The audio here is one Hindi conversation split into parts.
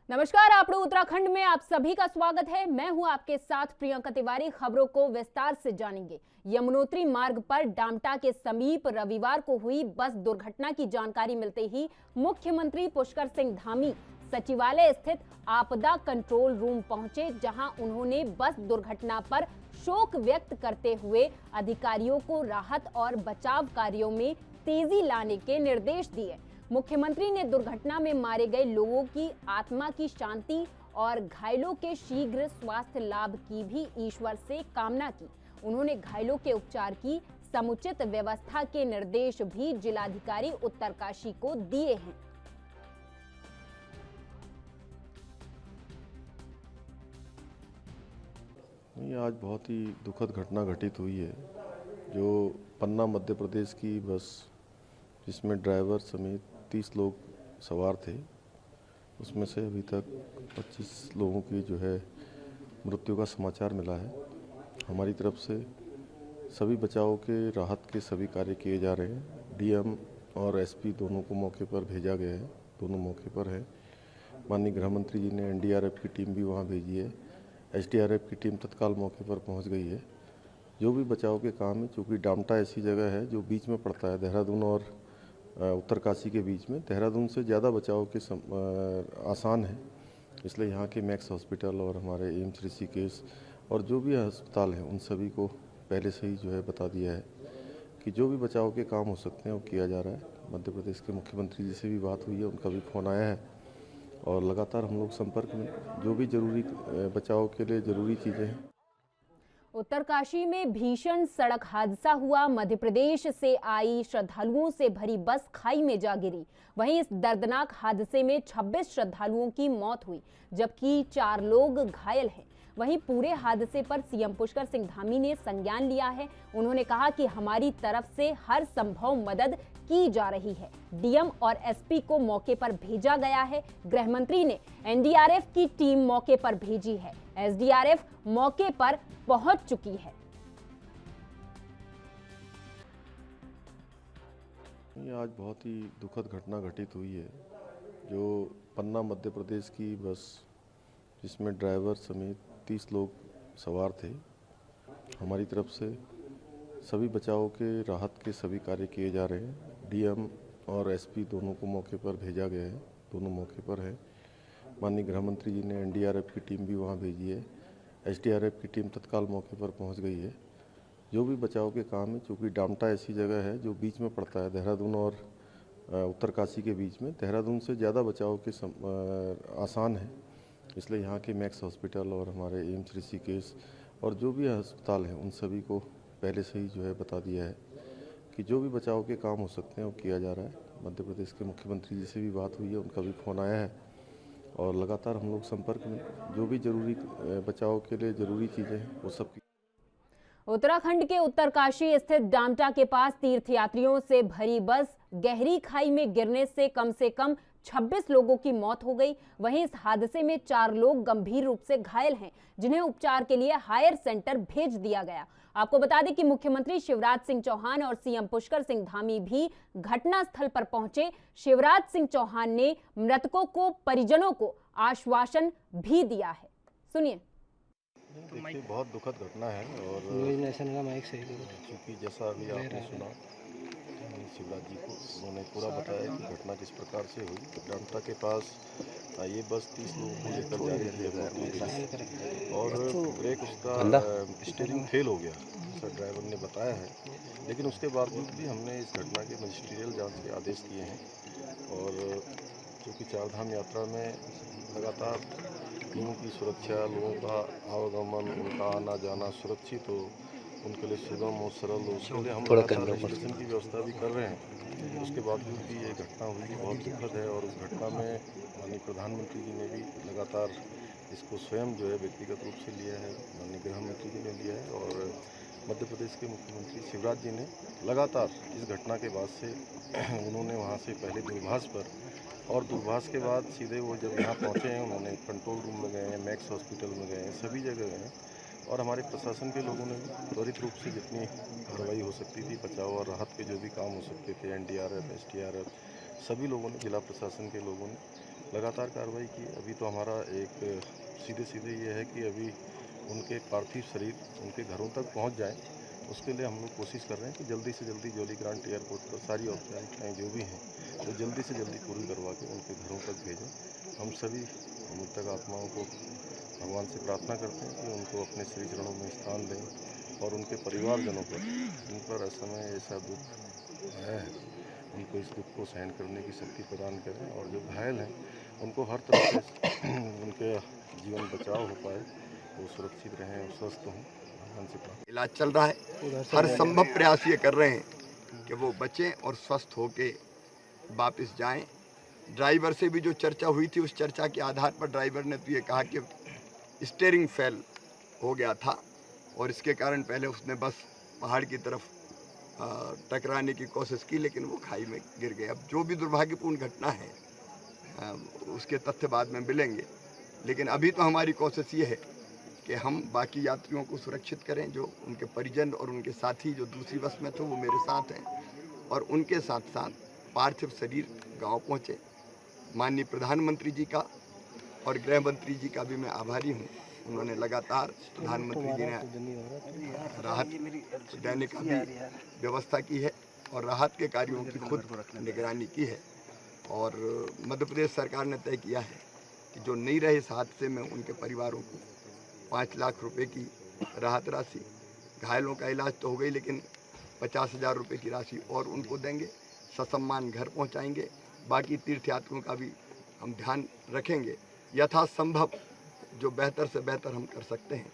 नमस्कार, आप उत्तराखंड में आप सभी का स्वागत है। मैं हूं आपके साथ प्रियंका तिवारी। खबरों को विस्तार से जानेंगे। यमुनोत्री मार्ग पर डामटा के समीप रविवार को हुई बस दुर्घटना की जानकारी मिलते ही मुख्यमंत्री पुष्कर सिंह धामी सचिवालय स्थित आपदा कंट्रोल रूम पहुंचे, जहां उन्होंने बस दुर्घटना पर शोक व्यक्त करते हुए अधिकारियों को राहत और बचाव कार्यों में तेजी लाने के निर्देश दिए। मुख्यमंत्री ने दुर्घटना में मारे गए लोगों की आत्मा की शांति और घायलों के शीघ्र स्वास्थ्य लाभ की भी ईश्वर से कामना की। उन्होंने घायलों के उपचार की समुचित व्यवस्था के निर्देश भी जिलाधिकारी उत्तरकाशी को दिए हैं। आज बहुत ही दुखद घटना घटित हुई है, जो पन्ना मध्य प्रदेश की बस जिसमें ड्राइवर समेत 30 लोग सवार थे, उसमें से अभी तक 25 लोगों की जो है मृत्यु का समाचार मिला है। हमारी तरफ से सभी बचाव के राहत के सभी कार्य किए जा रहे हैं। डीएम और एसपी दोनों को मौके पर भेजा गया है, दोनों मौके पर है। माननीय गृह मंत्री जी ने एनडीआरएफ की टीम भी वहाँ भेजी है। एसडीआरएफ की टीम तत्काल मौके पर पहुँच गई है। जो भी बचाव के काम है, चूँकि डामटा ऐसी जगह है जो बीच में पड़ता है, देहरादून और उत्तरकाशी के बीच में, देहरादून से ज़्यादा बचाव के आसान है, इसलिए यहाँ के मैक्स हॉस्पिटल और हमारे एम्स ऋषिकेश और जो भी अस्पताल हैं उन सभी को पहले से ही जो है बता दिया है कि जो भी बचाव के काम हो सकते हैं वो किया जा रहा है। मध्य प्रदेश के मुख्यमंत्री जी से भी बात हुई है, उनका भी फ़ोन आया है और लगातार हम लोग संपर्क में, जो भी जरूरी बचाव के लिए ज़रूरी चीज़ें हैं। उत्तरकाशी में भीषण सड़क हादसा हुआ। मध्य प्रदेश से आई श्रद्धालुओं से भरी बस खाई में जा गिरी। वहीं इस दर्दनाक हादसे में 26 श्रद्धालुओं की मौत हुई, जबकि 4 लोग घायल हैं। वहीं पूरे हादसे पर सीएम पुष्कर सिंह धामी ने संज्ञान लिया है। उन्होंने कहा कि हमारी तरफ से हर संभव मदद की जा रही है। डीएम और एसपी को मौके पर भेजा गया है। गृह मंत्री ने एनडीआरएफ की टीम मौके पर भेजी है। एसडीआरएफ मौके पर पहुंच चुकी है। आज बहुत ही दुखद घटना घटित हुई है, जो पन्ना मध्य प्रदेश की बस जिसमें ड्राइवर समेत 30 लोग सवार थे। हमारी तरफ से सभी बचाव के राहत के सभी कार्य किए जा रहे हैं। डीएम और एसपी दोनों को मौके पर भेजा गया है, दोनों मौके पर है। माननीय गृह मंत्री जी ने एनडीआरएफ की टीम भी वहाँ भेजी है। एसडीआरएफ की टीम तत्काल मौके पर पहुँच गई है। जो भी बचाव के काम है, चूँकि डामटा ऐसी जगह है जो बीच में पड़ता है, देहरादून और उत्तरकाशी के बीच में, देहरादून से ज़्यादा बचाव के आसान है, इसलिए यहाँ के मैक्स हॉस्पिटल और हमारे एम्स ऋषिकेश और जो भी अस्पताल हैं उन सभी को पहले से ही जो है बता दिया है कि जो भी बचाव के काम हो सकते हैं वो किया जा रहा है। मध्य प्रदेश के मुख्यमंत्री जी से भी बात हुई है, उनका भी फ़ोन आया है और लगातार हम लोग संपर्क में, जो भी जरूरी बचाव के लिए ज़रूरी चीज़ें हैं वो सब। उत्तराखंड के उत्तरकाशी स्थित डामटा के पास तीर्थयात्रियों से भरी बस गहरी खाई में गिरने से कम 26 लोगों की मौत हो गई। वहीं इस हादसे में 4 लोग गंभीर रूप से घायल हैं, जिन्हें उपचार के लिए हायर सेंटर भेज दिया गया। आपको बता दें कि मुख्यमंत्री शिवराज सिंह चौहान और सीएम पुष्कर सिंह धामी भी घटनास्थल पर पहुंचे। शिवराज सिंह चौहान ने मृतकों को परिजनों को आश्वासन भी दिया है। सुनिए। देखिए, बहुत दुखद घटना है और चूँकि जैसा अभी आपने सुना शिवराज जी को, उन्होंने पूरा बताया कि घटना किस प्रकार से हुई। डामटा के पास ये बस 30 लोगों को लेकर जा रही थी और ब्रेक उसका स्टीयरिंग फेल हो गया, ऐसा ड्राइवर ने बताया है। लेकिन उसके बावजूद भी हमने इस घटना के मजिस्ट्रियल जांच के आदेश दिए हैं और क्योंकि चारधाम यात्रा में लगातार लोगों की सुरक्षा, लोगों का आवागमन, उनका आना जाना सुरक्षित हो, उनके लिए सुगम हो, सरल हो, उसके लिए हम रजिस्ट्रेशन की व्यवस्था भी कर रहे हैं। उसके बावजूद भी ये घटना हुई बहुत दुखद है और उस घटना में माननीय प्रधानमंत्री जी ने भी लगातार इसको स्वयं जो है व्यक्तिगत रूप से लिया है, माननीय गृह मंत्री जी ने लिया है और मध्य प्रदेश के मुख्यमंत्री शिवराज जी ने लगातार इस घटना के बाद से उन्होंने वहाँ से पहले दूरभाष पर और दूरभाष के बाद सीधे वो जब यहाँ पहुँचे हैं, उन्होंने कंट्रोल रूम में गए हैं, मैक्स हॉस्पिटल में गए हैं, सभी जगह गए हैं और हमारे प्रशासन के लोगों ने भी त्वरित रूप से जितनी कार्रवाई हो सकती थी, बचाव और राहत के जो भी काम हो सकते थे, एनडीआरएफ, एसडीआरएफ, सभी लोगों ने, जिला प्रशासन के लोगों ने लगातार कार्रवाई की। अभी तो हमारा एक सीधे सीधे ये है कि अभी उनके पार्थिव शरीर उनके घरों तक पहुंच जाए, उसके लिए हम लोग कोशिश कर रहे हैं कि जल्दी से जल्दी जॉली ग्रांट एयरपोर्ट पर सारी औपचारिकताएँ जो भी हैं वो जल्दी से जल्दी पूरी करवा के उनके घरों तक भेजें। हम सभी मृतक आत्माओं को भगवान से प्रार्थना करते हैं कि उनको अपने श्री चरणों में स्थान दें और उनके परिवारजनों पर जिन पर असमय ऐसा दुख आया है उनको इस दुख को सहन करने की शक्ति प्रदान करें और जो घायल हैं उनको हर तरह से उनके जीवन बचाव हो पाए, वो सुरक्षित रहें और स्वस्थ हों। भगवान से प्रार्थना। इलाज चल रहा है, हर संभव प्रयास ये कर रहे हैं कि वो बचें और स्वस्थ होके वापस जाएं। ड्राइवर से भी जो चर्चा हुई थी, उस चर्चा के आधार पर ड्राइवर ने तो ये कहा कि स्टीयरिंग फेल हो गया था और इसके कारण पहले उसने बस पहाड़ की तरफ टकराने की कोशिश की, लेकिन वो खाई में गिर गए। अब जो भी दुर्भाग्यपूर्ण घटना है उसके तथ्य बाद में मिलेंगे, लेकिन अभी तो हमारी कोशिश ये है कि हम बाकी यात्रियों को सुरक्षित करें। जो उनके परिजन और उनके साथी जो दूसरी बस में थे वो मेरे साथ हैं और उनके साथ साथ पार्थिव शरीर गांव पहुंचे। माननीय प्रधानमंत्री जी का और गृह मंत्री जी का भी मैं आभारी हूं। उन्होंने लगातार, प्रधानमंत्री जी ने राहत देने का भी व्यवस्था की है और राहत के कार्यों की खुद निगरानी की है। और मध्य प्रदेश सरकार ने तय किया है कि जो नहीं रहे इस हादसे में उनके परिवारों को 5 लाख रुपए की राहत राशि, घायलों का इलाज तो हो गई लेकिन 50,000 रुपये की राशि और उनको देंगे, ससम्मान घर पहुंचाएंगे। बाकी तीर्थयात्रियों का भी हम ध्यान रखेंगे। यथासंभव जो बेहतर से बेहतर हम कर सकते हैं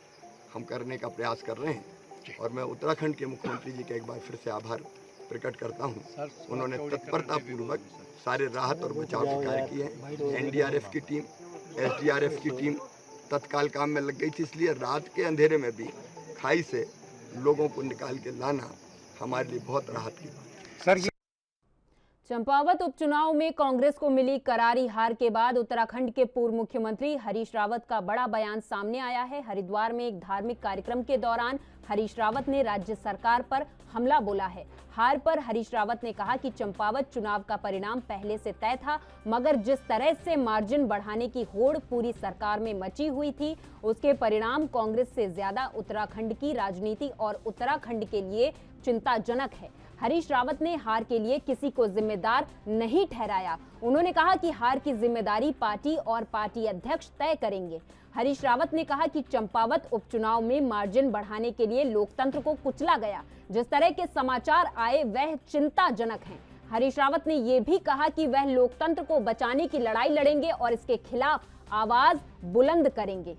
हम करने का प्रयास कर रहे हैं और मैं उत्तराखंड के मुख्यमंत्री जी का एक बार फिर से आभार प्रकट करता हूं। उन्होंने तत्परतापूर्वक सारे राहत और बचाव के कार्य किए हैं। एनडीआरएफ की टीम, एसडीआरएफ की टीम तत्काल काम में लग गई थी, इसलिए रात के अंधेरे में भी खाई से लोगों को निकाल के लाना हमारे लिए बहुत राहत की बात है। चंपावत उपचुनाव में कांग्रेस को मिली करारी हार के बाद उत्तराखंड के पूर्व मुख्यमंत्री हरीश रावत का बड़ा बयान सामने आया है। हरिद्वार में एक धार्मिक कार्यक्रम के दौरान हरीश रावत ने राज्य सरकार पर हमला बोला है। हार पर हरीश रावत ने कहा कि चंपावत चुनाव का परिणाम पहले से तय था, मगर जिस तरह से मार्जिन बढ़ाने की होड़ पूरी सरकार में मची हुई थी, उसके परिणाम कांग्रेस से ज्यादा उत्तराखंड की राजनीति और उत्तराखंड के लिए चिंताजनक है। हरीश रावत ने हार के लिए किसी को जिम्मेदार नहीं ठहराया। उन्होंने कहा कि हार की जिम्मेदारी पार्टी और पार्टी अध्यक्ष तय करेंगे। हरीश रावत ने कहा कि चंपावत उपचुनाव में मार्जिन बढ़ाने के लिए लोकतंत्र को कुचला गया। जिस तरह के समाचार आए वह चिंताजनक हैं। हरीश रावत ने यह भी कहा कि वह लोकतंत्र को बचाने की लड़ाई लड़ेंगे और इसके खिलाफ आवाज बुलंद करेंगे।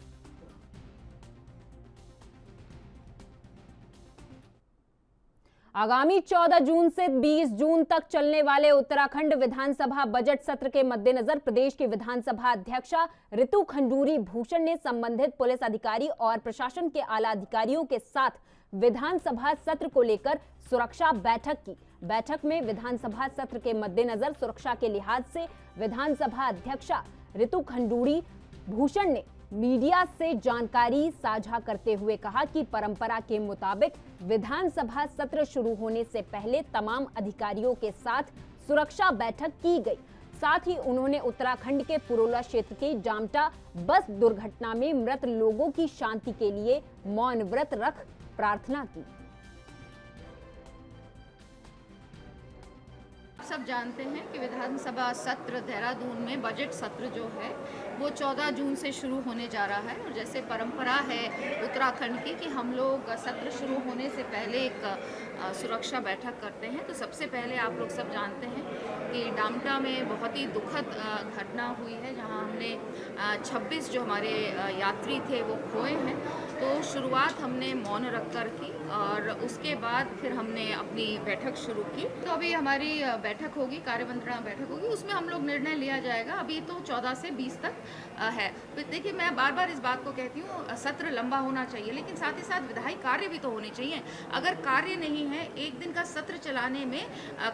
आगामी 14 जून से 20 जून तक चलने वाले उत्तराखंड विधानसभा बजट सत्र के मद्देनजर प्रदेश की विधानसभा अध्यक्षा ऋतु खंडूरी भूषण ने संबंधित पुलिस अधिकारी और प्रशासन के आला अधिकारियों के साथ विधानसभा सत्र को लेकर सुरक्षा बैठक की। बैठक में विधानसभा सत्र के मद्देनजर सुरक्षा के लिहाज से विधानसभा अध्यक्षा ऋतु खंडूरी भूषण ने मीडिया से जानकारी साझा करते हुए कहा कि परंपरा के मुताबिक विधानसभा सत्र शुरू होने से पहले तमाम अधिकारियों के साथ सुरक्षा बैठक की गई। साथ ही उन्होंने उत्तराखंड के पुरोला क्षेत्र के डामटा बस दुर्घटना में मृत लोगों की शांति के लिए मौन व्रत रख प्रार्थना की। सब जानते हैं कि विधानसभा सत्र देहरादून में बजट सत्र जो है वो 14 जून से शुरू होने जा रहा है। और जैसे परंपरा है उत्तराखंड की कि हम लोग सत्र शुरू होने से पहले एक सुरक्षा बैठक करते हैं, तो सबसे पहले आप लोग सब जानते हैं कि डामटा में बहुत ही दुखद घटना हुई है, जहां हमने 26 जो हमारे यात्री थे वो खोए हैं। तो शुरुआत हमने मौन रखकर की और उसके बाद फिर हमने अपनी बैठक शुरू की। तो अभी हमारी बैठक होगी, कार्यमंत्रणा बैठक होगी, उसमें हम लोग निर्णय लिया जाएगा। अभी तो 14 से 20 तक है। देखिए, मैं बार बार इस बात को कहती हूँ, सत्र लंबा होना चाहिए लेकिन साथ ही साथ विधायी कार्य भी तो होने चाहिए। अगर कार्य नहीं है, एक दिन का सत्र चलाने में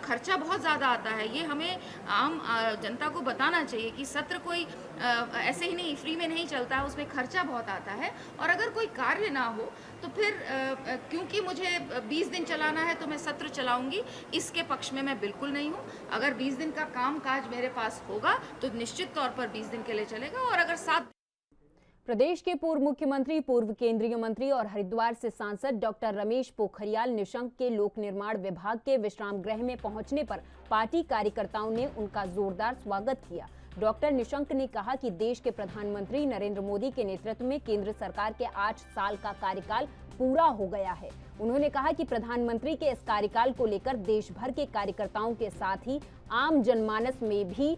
खर्चा बहुत ज़्यादा आता है। ये हमें आम जनता को बताना चाहिए कि सत्र कोई ऐसे ही नहीं, फ्री में नहीं चलता है, उसमें खर्चा बहुत आता है। और अगर कोई कार्य ना हो तो फिर क्योंकि मुझे 20 दिन चलाना है तो मैं सत्र चलाऊंगी, इसके पक्ष में मैं बिल्कुल नहीं हूँ। अगर 20 दिन का काम काज मेरे पास होगा तो निश्चित तौर पर 20 दिन के लिए चलेगा। और अगर 7 प्रदेश के पूर्व मुख्यमंत्री, पूर्व केंद्रीय मंत्री और हरिद्वार से सांसद डॉक्टर रमेश पोखरियाल निशंक के लोक निर्माण विभाग के विश्राम गृह में पहुंचने पर पार्टी कार्यकर्ताओं ने उनका जोरदार स्वागत किया। डॉक्टर निशंक ने कहा कि देश के प्रधानमंत्री नरेंद्र मोदी के नेतृत्व में केंद्र सरकार के 8 साल का कार्यकाल पूरा हो गया है। उन्होंने कहा कि प्रधानमंत्री के इस कार्यकाल को लेकर देश भर के कार्यकर्ताओं के साथ ही आम जनमानस में भी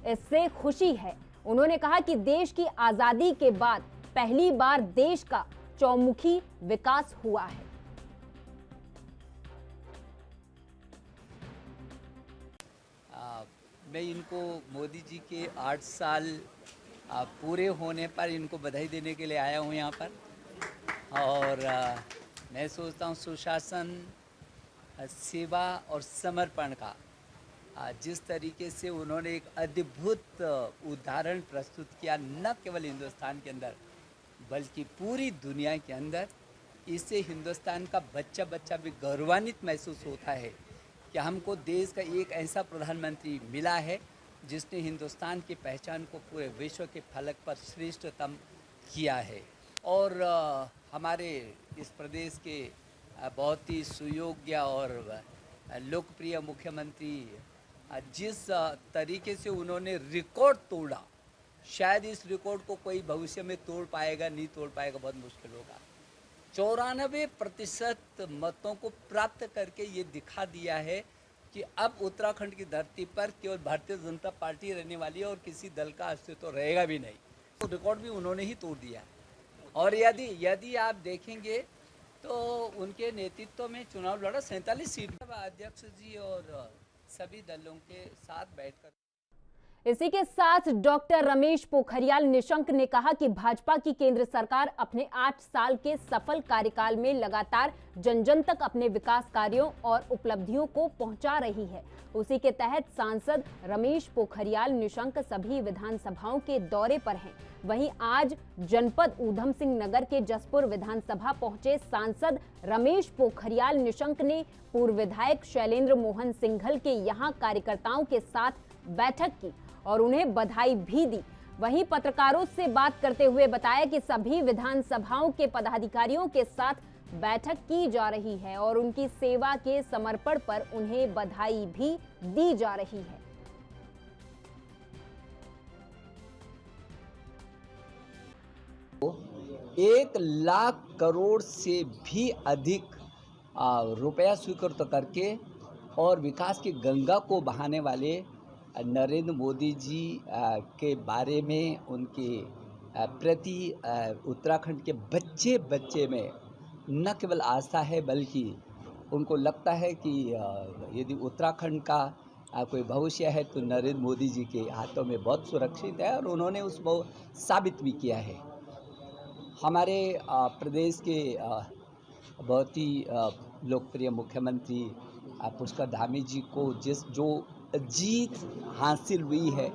इससे खुशी है। उन्होंने कहा कि देश की आजादी के बाद पहली बार देश का चौमुखी विकास हुआ है। मैं इनको मोदी जी के 8 साल पूरे होने पर इनको बधाई देने के लिए आया हूँ यहाँ पर। और मैं सोचता हूँ सुशासन, सेवा और समर्पण का जिस तरीके से उन्होंने एक अद्भुत उदाहरण प्रस्तुत किया, न केवल हिंदुस्तान के अंदर बल्कि पूरी दुनिया के अंदर, इससे हिंदुस्तान का बच्चा बच्चा भी गौरवान्वित महसूस होता है कि हमको देश का एक ऐसा प्रधानमंत्री मिला है जिसने हिंदुस्तान की पहचान को पूरे विश्व के फलक पर श्रेष्ठतम किया है। और हमारे इस प्रदेश के बहुत ही सुयोग्य और लोकप्रिय मुख्यमंत्री जिस तरीके से उन्होंने रिकॉर्ड तोड़ा, शायद इस रिकॉर्ड को कोई भविष्य में तोड़ पाएगा, नहीं तोड़ पाएगा, बहुत मुश्किल होगा। 94% मतों को प्राप्त करके ये दिखा दिया है कि अब उत्तराखंड की धरती पर केवल भारतीय जनता पार्टी रहने वाली है और किसी दल का अस्तित्व रहेगा भी नहीं। तो रिकॉर्ड भी उन्होंने ही तोड़ दिया। और यदि आप देखेंगे तो उनके नेतृत्व में चुनाव लड़ा 47 सीट। अध्यक्ष जी और सभी दलों के साथ बैठकर। इसी के साथ डॉक्टर रमेश पोखरियाल निशंक ने कहा कि भाजपा की केंद्र सरकार अपने 8 साल के सफल कार्यकाल में लगातार जन जन तक अपने विकास कार्यों और उपलब्धियों को पहुंचा रही है। उसी के तहत सांसद रमेश पोखरियाल निशंक सभी विधानसभाओं के दौरे पर हैं। वहीं आज जनपद ऊधम सिंह नगर के जसपुर विधानसभा पहुंचे सांसद रमेश पोखरियाल निशंक ने पूर्व विधायक शैलेंद्र मोहन सिंघल के यहां कार्यकर्ताओं के साथ बैठक की और उन्हें बधाई भी दी। वहीं पत्रकारों से बात करते हुए बताया कि सभी विधानसभाओं के पदाधिकारियों के साथ बैठक की जा रही है और उनकी सेवा के समर्पण पर उन्हें बधाई भी दी जा रही है। एक लाख करोड़ से भी अधिक रुपया स्वीकृत करके और विकास की गंगा को बहाने वाले नरेंद्र मोदी जी के बारे में, उनके प्रति उत्तराखंड के बच्चे बच्चे में न केवल आस्था है बल्कि उनको लगता है कि यदि उत्तराखंड का कोई भविष्य है तो नरेंद्र मोदी जी के हाथों में बहुत सुरक्षित है और उन्होंने उसको साबित भी किया है। हमारे प्रदेश के बहुत ही लोकप्रिय मुख्यमंत्री पुष्कर धामी जी को जो जीत हासिल हुई है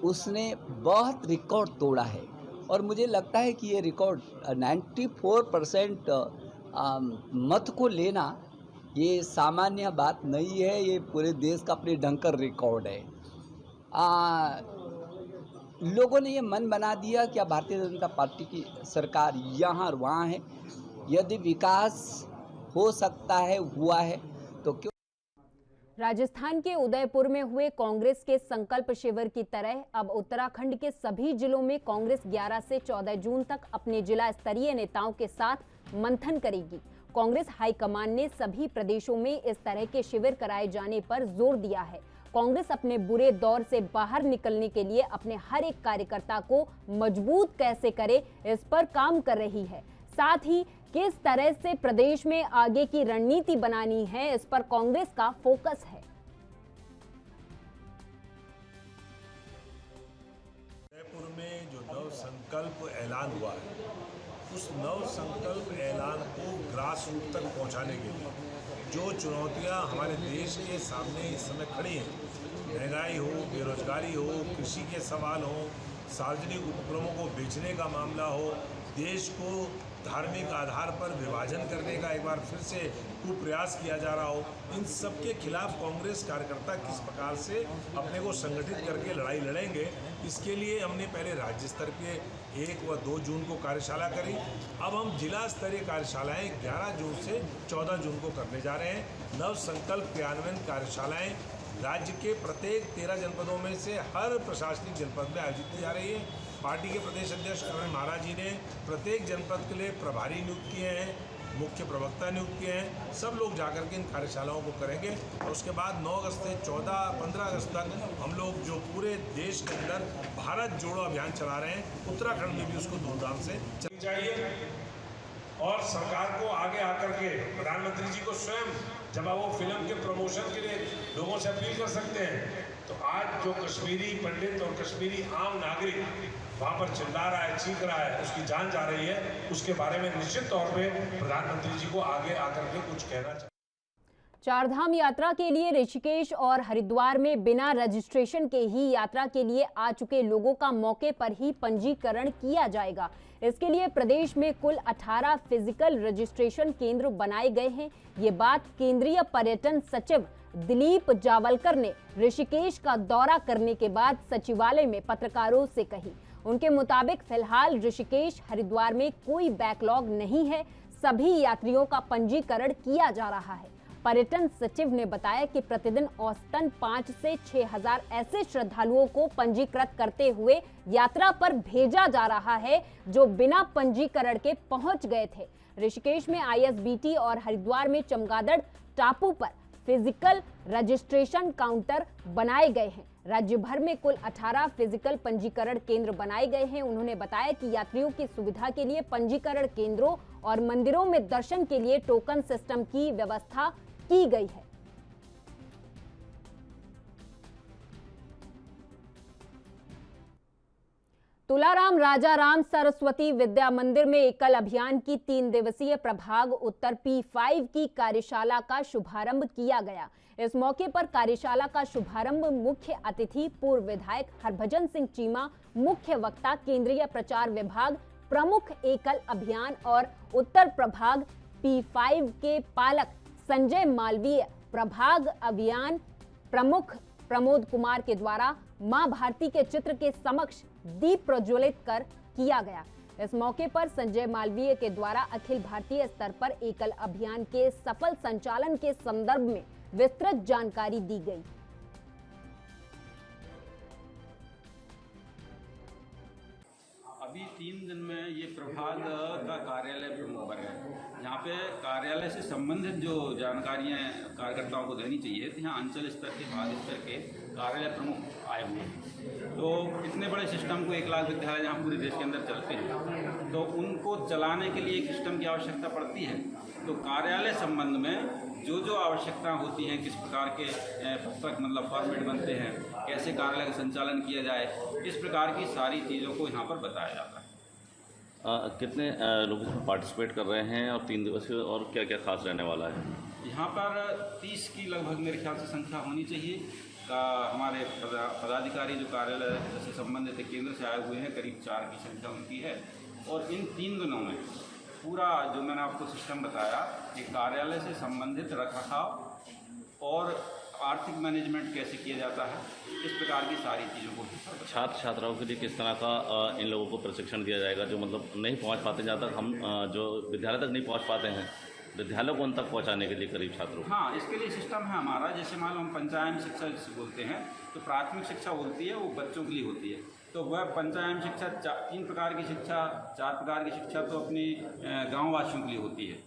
उसने बहुत रिकॉर्ड तोड़ा है और मुझे लगता है कि ये रिकॉर्ड 94% मत को लेना ये सामान्य बात नहीं है, ये पूरे देश का अपने ढंग का रिकॉर्ड है। लोगों ने ये मन बना दिया कि अब भारतीय जनता पार्टी की सरकार यहाँ और वहाँ है। यदि विकास हो सकता है, हुआ है तो क्यों। राजस्थान के उदयपुर में हुए कांग्रेस के संकल्प शिविर की तरह अब उत्तराखंड के सभी जिलों में कांग्रेस 11 से 14 जून तक अपने जिला स्तरीय नेताओं के साथ मंथन करेगी। कांग्रेस हाईकमान ने सभी प्रदेशों में इस तरह के शिविर कराए जाने पर जोर दिया है। कांग्रेस अपने बुरे दौर से बाहर निकलने के लिए अपने हर एक कार्यकर्ता को मजबूत कैसे करे, इस पर काम कर रही है। साथ ही किस तरह से प्रदेश में आगे की रणनीति बनानी है, इस पर कांग्रेस का फोकस है। उदयपुर में जो नव संकल्प ऐलान हुआ है, उस नव संकल्प ऐलान को ग्रास रूट तक पहुंचाने के लिए जो चुनौतियां हमारे देश के सामने इस समय खड़ी हैं, महंगाई हो, बेरोजगारी हो, कृषि के सवाल हो, सार्वजनिक उपक्रमों को बेचने का मामला हो, देश को धार्मिक आधार पर विभाजन करने का एक बार फिर से कुप्रयास किया जा रहा हो, इन सब के खिलाफ कांग्रेस कार्यकर्ता किस प्रकार से अपने को संगठित करके लड़ाई लड़ेंगे, इसके लिए हमने पहले राज्य स्तर पे 1 व 2 जून को कार्यशाला करी। अब हम जिला स्तरीय कार्यशालाएं 11 जून से 14 जून को करने जा रहे हैं। नव संकल्प क्रियान्वयन कार्यशालाएं राज्य के प्रत्येक 13 जनपदों में से हर प्रशासनिक जनपद में आयोजित की जा रही है। पार्टी के प्रदेश अध्यक्ष करण महाराज जी ने प्रत्येक जनपद के लिए प्रभारी नियुक्त किए हैं, मुख्य प्रवक्ता नियुक्त किए हैं। सब लोग जाकर के इन कार्यशालाओं को करेंगे और उसके बाद 9 अगस्त से 15 अगस्त तक हम लोग जो पूरे देश के अंदर भारत जोड़ो अभियान चला रहे हैं, उत्तराखंड में भी उसको धूमधाम से चलनी चाहिए। और सरकार को आगे आकर के प्रधानमंत्री जी को स्वयं जब वो फिल्म के प्रमोशन के लिए लोगों से अपील कर सकते हैं, तो आज जो कश्मीरी पंडित और कश्मीरी आम नागरिक वहाँ पर चिल्ला रहा है, चीख रहा है, उसकी जान जा रही है, उसके बारे में निश्चित तौर पे प्रधानमंत्री जी को आगे आकर के कुछ कहना चाहिए। चारधाम यात्रा के लिए ऋषिकेश और हरिद्वार में बिना रजिस्ट्रेशन के ही यात्रा के लिए आ चुके लोगों का मौके पर ही पंजीकरण किया जाएगा। इसके लिए प्रदेश में कुल 18 फिजिकल रजिस्ट्रेशन केंद्र बनाए गए हैं। ये बात केंद्रीय पर्यटन सचिव दिलीप जावलकर ने ऋषिकेश का दौरा करने के बाद सचिवालय में पत्रकारों से कही। उनके मुताबिक फिलहाल ऋषिकेश हरिद्वार में कोई बैकलॉग नहीं है, सभी यात्रियों का पंजीकरण किया जा रहा है। पर्यटन सचिव ने बताया कि प्रतिदिन औसतन 5 से 6 हजार ऐसे श्रद्धालुओं को पंजीकृत करते हुए यात्रा पर भेजा जा रहा है जो बिना पंजीकरण के पहुंच गए थे। ऋषिकेश में ISBT और हरिद्वार में चमगादड़ टापू पर फिजिकल रजिस्ट्रेशन काउंटर बनाए गए हैं। राज्य भर में कुल 18 फिजिकल पंजीकरण केंद्र बनाए गए हैं। उन्होंने बताया कि यात्रियों की सुविधा के लिए पंजीकरण केंद्रों और मंदिरों में दर्शन के लिए टोकन सिस्टम की व्यवस्था की गई है। तुलाराम राजाराम सरस्वती विद्या मंदिर में एकल अभियान की 3 दिवसीय प्रभाग उत्तर P5 की कार्यशाला का शुभारंभ किया गया। इस मौके पर कार्यशाला का शुभारंभ मुख्य अतिथि पूर्व विधायक हरभजन सिंह चीमा, मुख्य वक्ता केंद्रीय प्रचार विभाग प्रमुख एकल अभियान और उत्तर प्रभाग P5 के पालक संजय मालवीय, प्रभाग अभियान प्रमुख प्रमोद कुमार के द्वारा मां भारती के चित्र के समक्ष दीप प्रज्वलित कर किया गया। इस मौके पर संजय मालवीय के द्वारा अखिल भारतीय स्तर पर एकल अभियान के सफल संचालन के संदर्भ में विस्तृत जानकारी दी गई। अभी 3 दिन में ये प्रभाग का कार्यालय प्रमुख बन है। यहाँ पे कार्यालय से संबंधित जो जानकारियाँ कार्यकर्ताओं को देनी चाहिए, तो यहाँ अंचल स्तर के, भाग स्तर के कार्यालय प्रमुख आए हुए हैं। तो इतने बड़े सिस्टम को 1 लाख विद्यालय जहाँ पूरे देश के अंदर चलते हैं, तो उनको चलाने के लिए एक सिस्टम की आवश्यकता पड़ती है। तो कार्यालय संबंध में जो जो आवश्यकता होती हैं, किस प्रकार के पुस्तक मतलब फॉर्मेट बनते हैं, कैसे कार्यालय का संचालन किया जाए, इस प्रकार की सारी चीज़ों को यहाँ पर बताया जाता है। कितने लोग इसमें पार्टिसिपेट कर रहे हैं और 3 दिवसीय और क्या क्या खास रहने वाला है? यहाँ पर 30 की लगभग मेरे ख्याल से संख्या होनी चाहिए। हमारे पदाधिकारी जो कार्यालय से संबंधित केंद्र से आए हुए हैं, करीब 4 की संख्या उनकी है। और इन 3 दिनों में पूरा जो मैंने आपको सिस्टम बताया कि कार्यालय से संबंधित रखरखाव और आर्थिक मैनेजमेंट कैसे किया जाता है, इस प्रकार की सारी चीज़ों को छात्र छात्राओं के लिए किस तरह का इन लोगों को प्रशिक्षण दिया जाएगा जो मतलब नहीं पहुंच पाते, जहाँ तक हम जो विद्यालय तक नहीं पहुंच पाते हैं, विद्यालय को उन तक पहुंचाने के लिए करीब छात्रों। हाँ, इसके लिए सिस्टम है हमारा। जैसे मान लो हम पंचायम शिक्षा जिसे बोलते हैं, तो प्राथमिक शिक्षा होती है वो बच्चों के लिए होती है। तो वह पंचायम शिक्षा 3 प्रकार की शिक्षा, 4 प्रकार की शिक्षा तो अपनी गाँव वासियों के लिए होती है,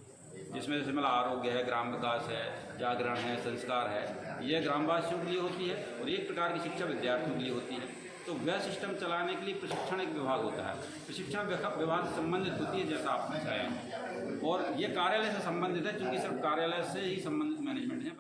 जिसमें जैसे मतलब आरोग्य है, ग्राम विकास है, जागरण है, संस्कार है, यह ग्रामवासियों के लिए होती है। और एक प्रकार की शिक्षा विद्यार्थियों के लिए होती है। तो वह सिस्टम चलाने के लिए प्रशिक्षण एक विभाग होता है, प्रशिक्षण विभाग से संबंधित होती है, जैसा आप बताएं। और ये कार्यालय से संबंधित है, क्योंकि सिर्फ कार्यालय से ही संबंधित मैनेजमेंट है।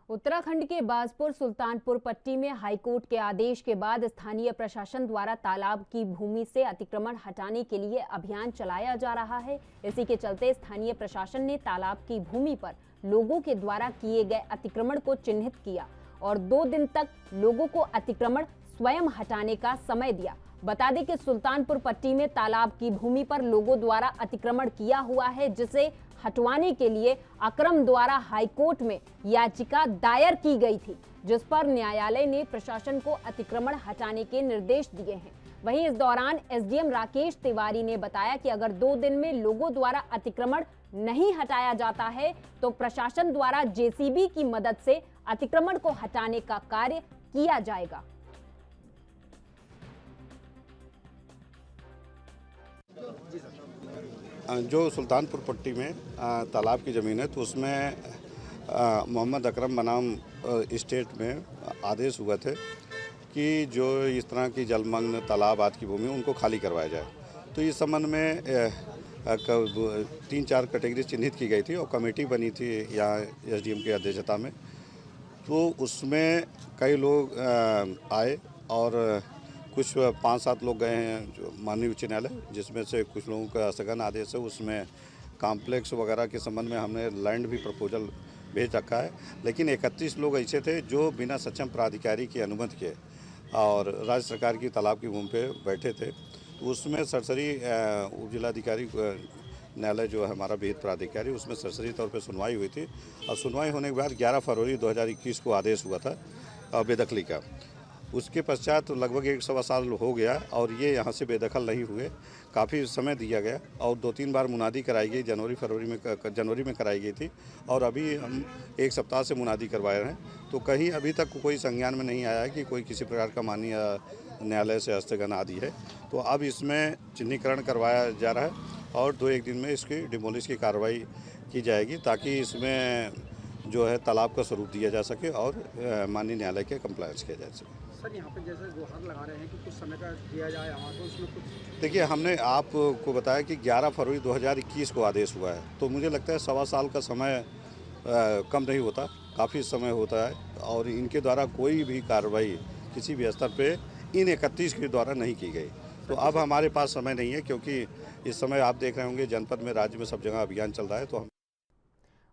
उत्तराखंड के बाजपुर सुल्तानपुर पट्टी में हाईकोर्ट के आदेश के बाद स्थानीय प्रशासन द्वारा तालाब की भूमि से अतिक्रमण हटाने के लिए अभियान चलाया जा रहा है। इसी के चलते स्थानीय प्रशासन ने तालाब की भूमि पर लोगों के द्वारा किए गए अतिक्रमण को चिन्हित किया और 2 दिन तक लोगों को अतिक्रमण स्वयं हटाने का समय दिया। बता दें कि सुल्तानपुर पट्टी में तालाब की भूमि पर लोगों द्वारा अतिक्रमण किया हुआ है, जिसे हटवाने के लिए अकरम द्वारा हाईकोर्ट में याचिका दायर की गई थी, जिस पर न्यायालय ने प्रशासन को अतिक्रमण हटाने के निर्देश दिए हैं। वहीं इस दौरान एसडीएम राकेश तिवारी ने बताया कि अगर 2 दिन में लोगों द्वारा अतिक्रमण नहीं हटाया जाता है तो प्रशासन द्वारा जेसीबी की मदद से अतिक्रमण को हटाने का कार्य किया जाएगा। जो सुल्तानपुर पट्टी में तालाब की ज़मीन है तो उसमें मोहम्मद अकरम बनाम स्टेट में आदेश हुए थे कि जो इस तरह की जलमग्न तालाब आदि की भूमि उनको खाली करवाया जाए। तो इस संबंध में 3-4 कैटेगरी चिन्हित की गई थी और कमेटी बनी थी यहाँ एसडीएम की अध्यक्षता में। तो उसमें कई लोग आए और कुछ 5-7 लोग गए हैं जो माननीय उच्च न्यायालय, जिसमें से कुछ लोगों का स्थगन आदेश है। उसमें कॉम्प्लेक्स वगैरह के संबंध में हमने लैंड भी प्रपोजल भेज रखा है, लेकिन 31 लोग ऐसे थे जो बिना सक्षम प्राधिकारी की अनुमति के और राज्य सरकार की तालाब की भूमि पे बैठे थे। उसमें सरसरी उप जिलाधिकारी न्यायालय जो है हमारा विहित प्राधिकारी, उसमें सरसरी तौर पे सुनवाई हुई थी और सुनवाई होने के बाद 11 फरवरी 2021 को आदेश हुआ था बेदखली का। उसके पश्चात लगभग 1 साल हो गया और ये यहाँ से बेदखल नहीं हुए। काफ़ी समय दिया गया और 2-3 बार मुनादी कराई गई, जनवरी में कराई गई थी और अभी हम 1 सप्ताह से मुनादी करवाए रहे हैं। तो कहीं अभी तक कोई संज्ञान में नहीं आया कि कोई किसी प्रकार का माननीय न्यायालय से स्थगन आदि है। तो अब इसमें चिन्हीकरण करवाया जा रहा है और 2-1 दिन में इसकी डिमोलिश की कार्रवाई की जाएगी ताकि इसमें जो है तालाब का स्वरूप दिया जा सके और माननीय न्यायालय के कंप्लायंस किया जा सके। सर, यहाँ पे जैसे गुहार लगा रहे हैं कि कुछ समय का दिया जाए यहाँ, तो उसमें कुछ देखिए, हमने आपको बताया कि 11 फरवरी 2021 को आदेश हुआ है, तो मुझे लगता है 1.25 साल का समय कम नहीं होता, काफ़ी समय होता है और इनके द्वारा कोई भी कार्रवाई किसी भी स्तर पे इन 31 के द्वारा नहीं की गई। तो अब हमारे पास समय नहीं है क्योंकि इस समय आप देख रहे होंगे जनपद में, राज्य में सब जगह अभियान चल रहा है। तो हम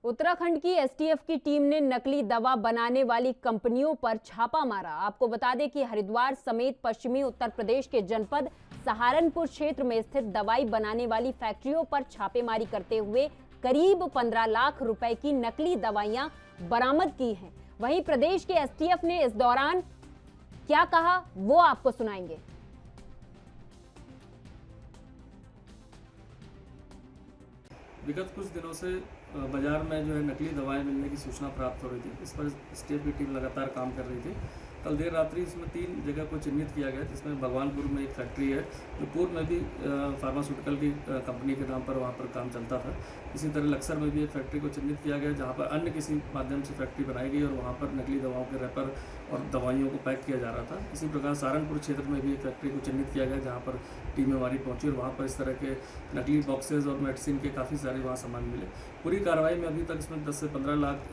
उत्तराखंड की एसटीएफ की टीम ने नकली दवा बनाने वाली कंपनियों पर छापा मारा। आपको बता दें कि हरिद्वार समेत पश्चिमी उत्तर प्रदेश के जनपद सहारनपुर क्षेत्र में स्थित दवाई बनाने वाली फैक्ट्रियों पर छापेमारी करते हुए करीब 15 लाख रुपए की नकली दवाइयां बरामद की हैं। वहीं प्रदेश के एसटीएफ ने इस दौरान क्या कहा वो आपको सुनाएंगे। विगत कुछ दिनों से बाजार में जो है नकली दवाएं मिलने की सूचना प्राप्त हो रही थी। इस पर स्टेट की टीम लगातार काम कर रही थी। कल देर रात्रि इसमें 3 जगह को चिन्हित किया गया, जिसमें भगवानपुर में एक फैक्ट्री है जो पूर्व में भी फार्मास्यूटिकल की कंपनी के नाम पर वहाँ पर काम चलता था। इसी तरह लक्सर में भी एक फैक्ट्री को चिन्हित किया गया जहाँ पर अन्य किसी माध्यम से फैक्ट्री बनाई गई और वहाँ पर नकली दवाओं के रैपर और दवाइयों को पैक किया जा रहा था। इसी प्रकार सहारनपुर क्षेत्र में भी एक फैक्ट्री को चिन्हित किया गया जहाँ पर टीम हमारी पहुँची और वहाँ पर इस तरह के नकली बॉक्सेज और मेडिसिन के काफ़ी सारे वहाँ सामान मिले। पूरी कार्रवाई में अभी तक इसमें 10 से 15 लाख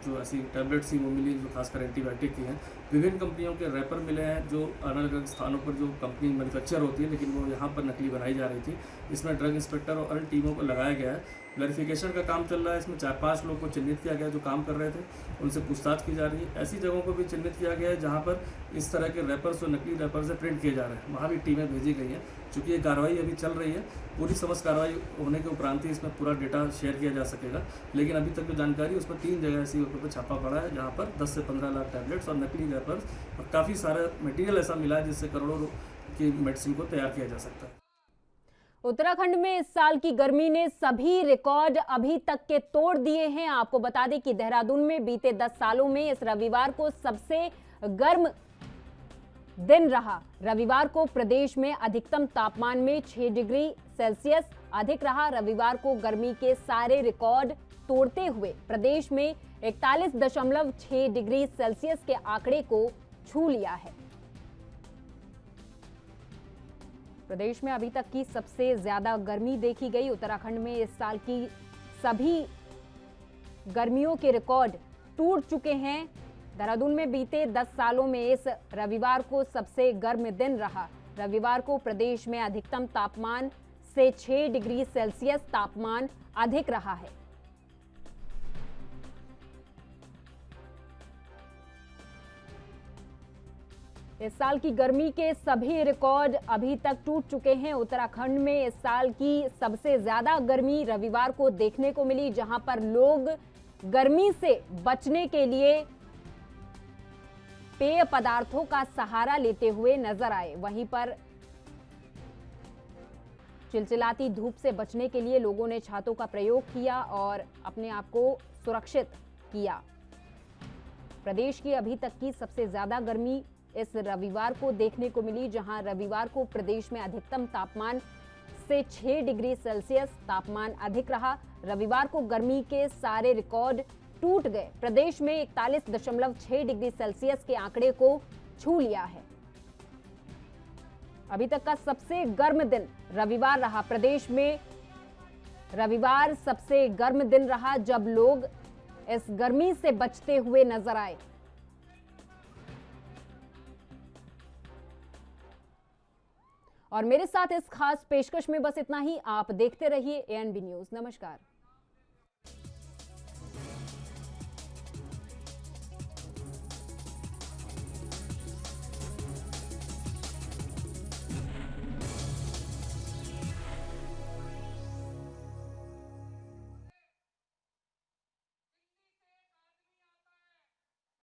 जो ऐसी टैबलेट्स थी वो मिली, जो खासकर एंटीबायोटिक की हैं। विभिन्न कंपनियों के रैपर मिले हैं जो अलग अलग स्थानों पर जो कंपनी मैन्युफैक्चर होती है, लेकिन वो यहाँ पर नकली बनाई जा रही थी। इसमें ड्रग इंस्पेक्टर और अन्य टीमों को लगाया गया है। वेरिफिकेशन का काम चल रहा है। इसमें 4-5 लोग को चिन्हित किया गया जो काम कर रहे थे, उनसे पूछताछ की जा रही है। ऐसी जगहों को भी चिन्हित किया गया है जहाँ पर इस तरह के रैपर्स और नकली रैपर से प्रिंट किए जा रहे हैं, वहाँ भी टीमें भेजी गई हैं। चूँकि ये कार्रवाई अभी चल रही है, पूरी समस्त कार्रवाई होने के उपरांत ही इसमें पूरा डेटा शेयर किया जा सकेगा। लेकिन अभी तक जो जानकारी है उसमें 3 जगह ऐसी पर छापा पड़ा है जहाँ पर 10 से 15 लाख टैबलेट्स और नकली रैपर्स और काफ़ी सारा मटेरियल ऐसा मिला है जिससे करोड़ों की मेडिसिन को तैयार किया जा सकता है। उत्तराखंड में इस साल की गर्मी ने सभी रिकॉर्ड अभी तक के तोड़ दिए हैं। आपको बता दें कि देहरादून में बीते 10 सालों में इस रविवार को सबसे गर्म दिन रहा। रविवार को प्रदेश में अधिकतम तापमान में 6 डिग्री सेल्सियस अधिक रहा। रविवार को गर्मी के सारे रिकॉर्ड तोड़ते हुए प्रदेश में 41.6 डिग्री सेल्सियस के आंकड़े को छू लिया है। प्रदेश में अभी तक की सबसे ज्यादा गर्मी देखी गई। उत्तराखंड में इस साल की सभी गर्मियों के रिकॉर्ड टूट चुके हैं। देहरादून में बीते 10 सालों में इस रविवार को सबसे गर्म दिन रहा। रविवार को प्रदेश में अधिकतम तापमान से 6 डिग्री सेल्सियस तापमान अधिक रहा है। इस साल की गर्मी के सभी रिकॉर्ड अभी तक टूट चुके हैं। उत्तराखंड में इस साल की सबसे ज्यादा गर्मी रविवार को देखने को मिली, जहां पर लोग गर्मी से बचने के लिए पेय पदार्थों का सहारा लेते हुए नजर आए। वहीं पर चिलचिलाती धूप से बचने के लिए लोगों ने छातों का प्रयोग किया और अपने आप को सुरक्षित किया। प्रदेश की अभी तक की सबसे ज्यादा गर्मी इस रविवार को देखने को मिली, जहां रविवार को प्रदेश में अधिकतम तापमान से 6 डिग्री सेल्सियस तापमान अधिक रहा। रविवार को गर्मी के सारे रिकॉर्ड टूट गए। प्रदेश में 41.6 डिग्री सेल्सियस के आंकड़े को छू लिया है। अभी तक का सबसे गर्म दिन रविवार रहा। प्रदेश में रविवार सबसे गर्म दिन रहा, जब लोग इस गर्मी से बचते हुए नजर आए। और मेरे साथ इस खास पेशकश में बस इतना ही। आप देखते रहिए ANB न्यूज। नमस्कार।